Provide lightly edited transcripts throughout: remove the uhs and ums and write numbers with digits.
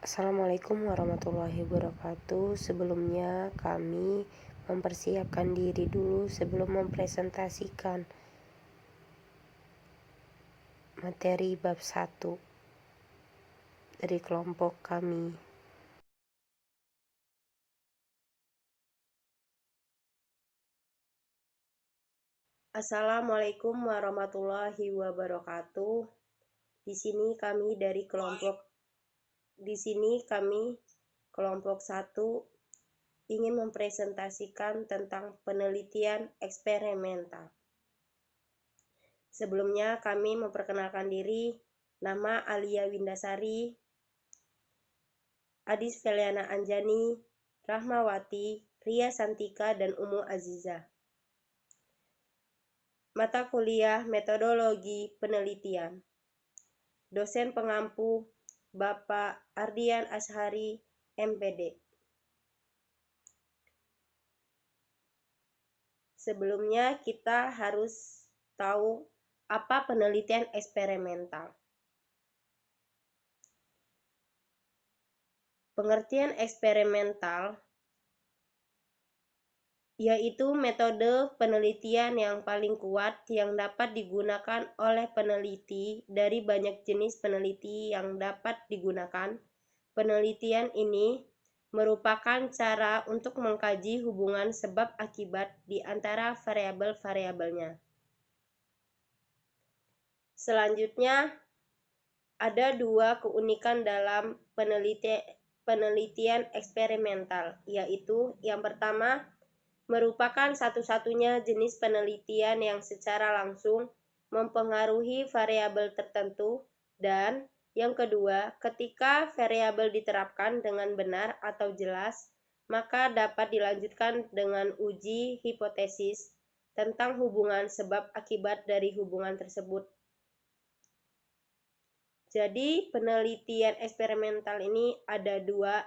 Assalamualaikum warahmatullahi wabarakatuh. Sebelumnya kami mempersiapkan diri dulu sebelum mempresentasikan materi bab 1 dari kelompok kami. Assalamualaikum warahmatullahi wabarakatuh. Di sini kami kelompok 1 ingin mempresentasikan tentang penelitian eksperimental. Sebelumnya kami memperkenalkan diri, nama Alia Windasari, Adis Feliana Anjani, Rahmawati, Ria Santika, dan Umu Aziza. Mata kuliah Metodologi Penelitian. Dosen pengampu Bapak Ardian Ashari, MPD. Sebelumnya kita harus tahu apa penelitian eksperimental. Pengertian eksperimental yaitu metode penelitian yang paling kuat yang dapat digunakan oleh peneliti dari banyak jenis peneliti yang dapat digunakan. Penelitian ini merupakan cara untuk mengkaji hubungan sebab akibat di antara variabel-variabelnya. Selanjutnya, ada dua keunikan dalam penelitian eksperimental, yaitu yang pertama, merupakan satu-satunya jenis penelitian yang secara langsung mempengaruhi variabel tertentu, dan yang kedua, ketika variabel diterapkan dengan benar atau jelas, maka dapat dilanjutkan dengan uji hipotesis tentang hubungan sebab akibat dari hubungan tersebut. Jadi, penelitian eksperimental ini ada dua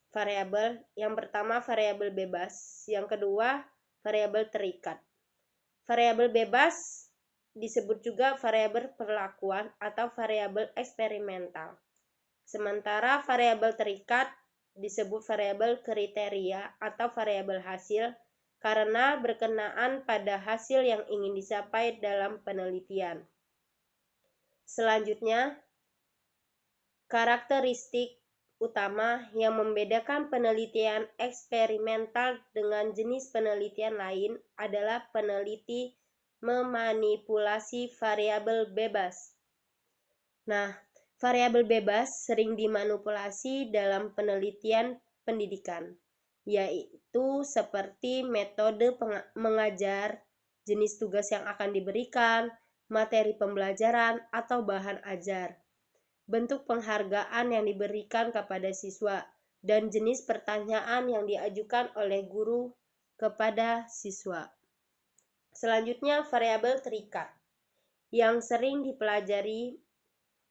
variabel. Yang pertama variabel bebas, yang kedua variabel terikat. Variabel bebas disebut juga variabel perlakuan atau variabel eksperimental. Sementara variabel terikat disebut variabel kriteria atau variabel hasil karena berkenaan pada hasil yang ingin dicapai dalam penelitian. Selanjutnya, karakteristik utama yang membedakan penelitian eksperimental dengan jenis penelitian lain adalah peneliti memanipulasi variabel bebas. Nah, variabel bebas sering dimanipulasi dalam penelitian pendidikan, yaitu seperti metode mengajar, jenis tugas yang akan diberikan, materi pembelajaran, atau bahan ajar, bentuk penghargaan yang diberikan kepada siswa, dan jenis pertanyaan yang diajukan oleh guru kepada siswa. Selanjutnya, variabel terikat yang sering dipelajari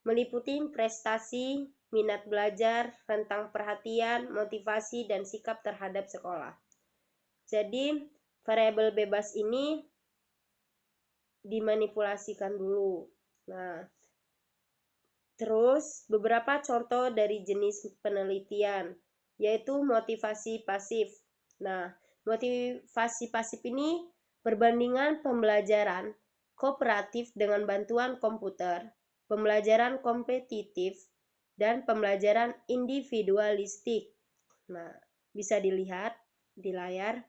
meliputi prestasi, minat belajar, rentang perhatian, motivasi, dan sikap terhadap sekolah. Jadi, variabel bebas ini dimanipulasikan dulu. Nah, terus beberapa contoh dari jenis penelitian, yaitu motivasi pasif. Nah, motivasi pasif ini perbandingan pembelajaran kooperatif dengan bantuan komputer, pembelajaran kompetitif, dan pembelajaran individualistik. Nah, bisa dilihat di layar.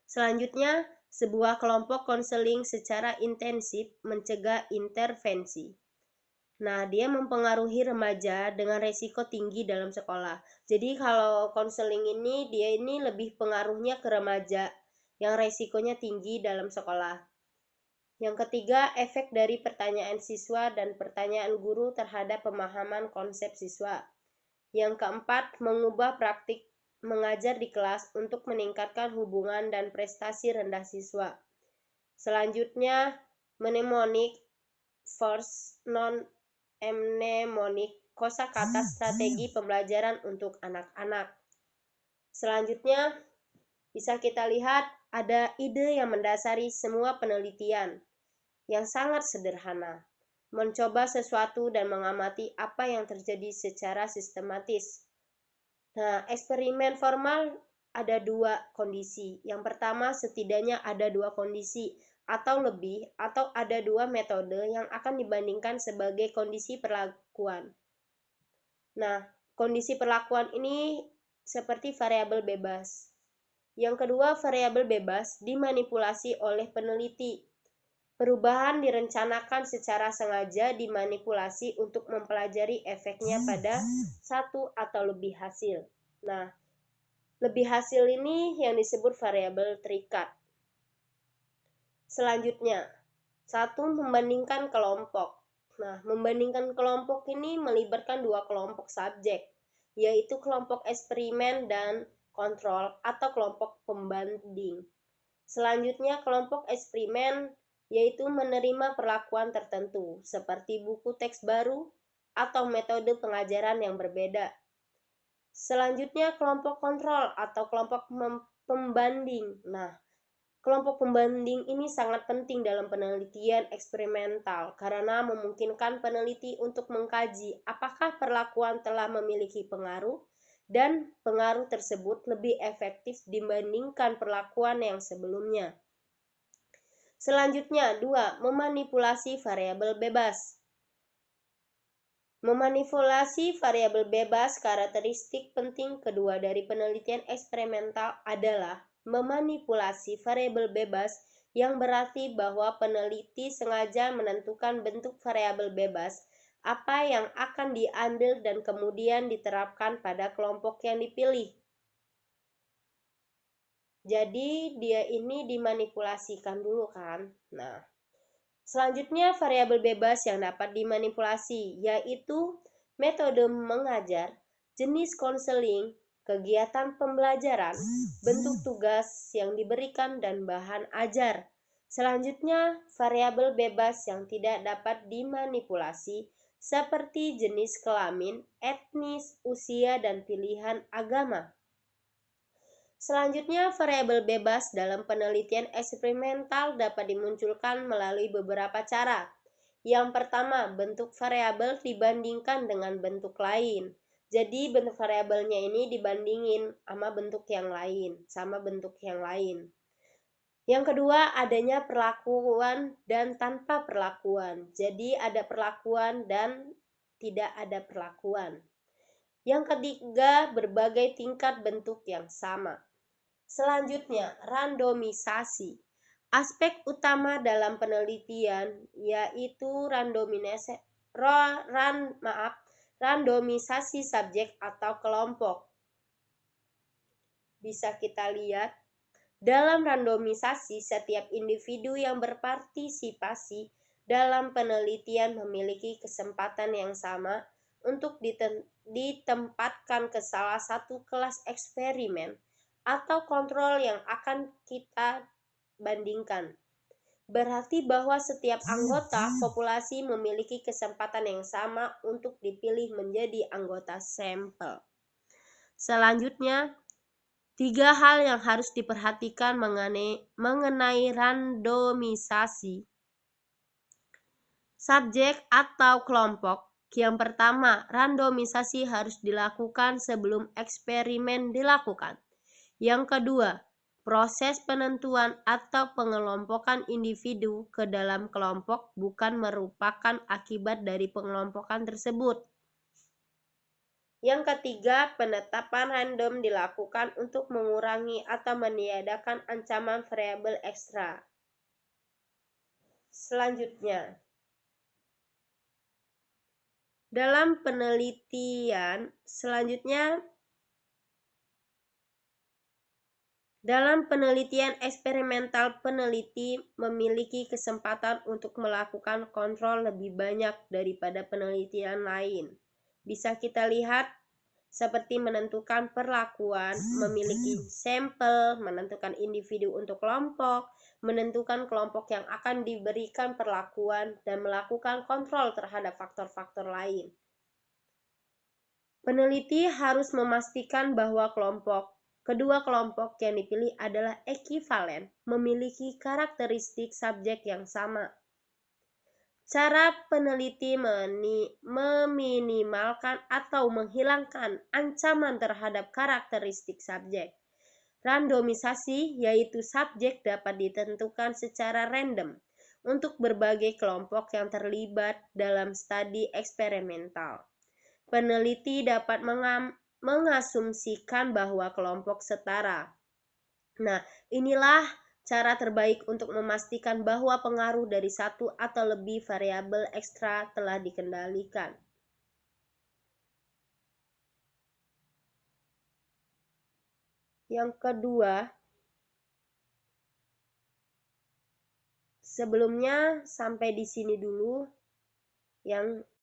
Selanjutnya, sebuah kelompok konseling secara intensif mencegah intervensi. Nah, dia mempengaruhi remaja dengan resiko tinggi dalam sekolah. Jadi kalau konseling ini, dia ini lebih pengaruhnya ke remaja yang resikonya tinggi dalam sekolah. Yang ketiga, efek dari pertanyaan siswa dan pertanyaan guru terhadap pemahaman konsep siswa. Yang keempat, mengubah praktik mengajar di kelas untuk meningkatkan hubungan dan prestasi rendah siswa. Selanjutnya, mnemonic versus non-mnemonic, kosakata strategi pembelajaran untuk anak-anak. Selanjutnya, bisa kita lihat ada ide yang mendasari semua penelitian yang sangat sederhana. mencoba sesuatu dan mengamati apa yang terjadi secara sistematis. Nah, eksperimen formal ada dua kondisi. Yang pertama, setidaknya ada dua kondisi atau lebih, atau ada dua metode yang akan dibandingkan sebagai kondisi perlakuan. Nah, kondisi perlakuan ini seperti variabel bebas. Yang kedua, variabel bebas dimanipulasi oleh peneliti. Perubahan direncanakan secara sengaja dimanipulasi untuk mempelajari efeknya pada satu atau lebih hasil. Nah, lebih hasil ini yang disebut variabel terikat. Selanjutnya, satu, membandingkan kelompok. Nah, membandingkan kelompok ini melibatkan dua kelompok subjek, yaitu kelompok eksperimen dan kontrol atau kelompok pembanding. Selanjutnya, kelompok eksperimen yaitu menerima perlakuan tertentu, seperti buku teks baru atau metode pengajaran yang berbeda. Selanjutnya, kelompok kontrol atau kelompok pembanding. Nah, kelompok pembanding ini sangat penting dalam penelitian eksperimental karena memungkinkan peneliti untuk mengkaji apakah perlakuan telah memiliki pengaruh dan pengaruh tersebut lebih efektif dibandingkan perlakuan yang sebelumnya. Selanjutnya, 2. Memanipulasi variabel bebas. Memanipulasi variabel bebas, karakteristik penting kedua dari penelitian eksperimental adalah memanipulasi variabel bebas, yang berarti bahwa peneliti sengaja menentukan bentuk variabel bebas apa yang akan diambil dan kemudian diterapkan pada kelompok yang dipilih. Jadi dia ini dimanipulasikan dulu kan. Nah, selanjutnya, variabel bebas yang dapat dimanipulasi, yaitu metode mengajar, jenis konseling, kegiatan pembelajaran, bentuk tugas yang diberikan, dan bahan ajar. Selanjutnya, variabel bebas yang tidak dapat dimanipulasi, seperti jenis kelamin, etnis, usia, dan pilihan agama. Selanjutnya, variabel bebas dalam penelitian eksperimental dapat dimunculkan melalui beberapa cara. Yang pertama, bentuk variabel dibandingkan dengan bentuk lain. Jadi bentuk variabelnya ini dibandingin sama bentuk yang lain. Yang kedua, adanya perlakuan dan tanpa perlakuan. Jadi ada perlakuan dan tidak ada perlakuan. Yang ketiga, berbagai tingkat bentuk yang sama. Selanjutnya, randomisasi. Aspek utama dalam penelitian yaitu randomisasi subjek atau kelompok. Bisa kita lihat, dalam randomisasi setiap individu yang berpartisipasi dalam penelitian memiliki kesempatan yang sama untuk ditempatkan ke salah satu kelas eksperimen atau kontrol yang akan kita bandingkan. Berarti bahwa setiap anggota populasi memiliki kesempatan yang sama untuk dipilih menjadi anggota sampel. Selanjutnya, 3 hal yang harus diperhatikan mengenai randomisasi subjek atau kelompok. Yang pertama, randomisasi harus dilakukan sebelum eksperimen dilakukan. Yang kedua, proses penentuan atau pengelompokan individu ke dalam kelompok bukan merupakan akibat dari pengelompokan tersebut. Yang ketiga, penetapan random dilakukan untuk mengurangi atau meniadakan ancaman variabel ekstra. Selanjutnya, dalam penelitian eksperimental, peneliti memiliki kesempatan untuk melakukan kontrol lebih banyak daripada penelitian lain. Bisa kita lihat seperti menentukan perlakuan, memiliki sampel, menentukan individu untuk kelompok, menentukan kelompok yang akan diberikan perlakuan, dan melakukan kontrol terhadap faktor-faktor lain. Peneliti harus memastikan bahwa kedua kelompok yang dipilih adalah ekivalen, memiliki karakteristik subjek yang sama. Cara peneliti meminimalkan atau menghilangkan ancaman terhadap karakteristik subjek. Randomisasi, yaitu subjek dapat ditentukan secara random untuk berbagai kelompok yang terlibat dalam studi eksperimental. Peneliti dapat mengasumsikan bahwa kelompok setara. Nah, inilah cara terbaik untuk memastikan bahwa pengaruh dari satu atau lebih variabel ekstra telah dikendalikan. Yang kedua, sebelumnya sampai di sini dulu yang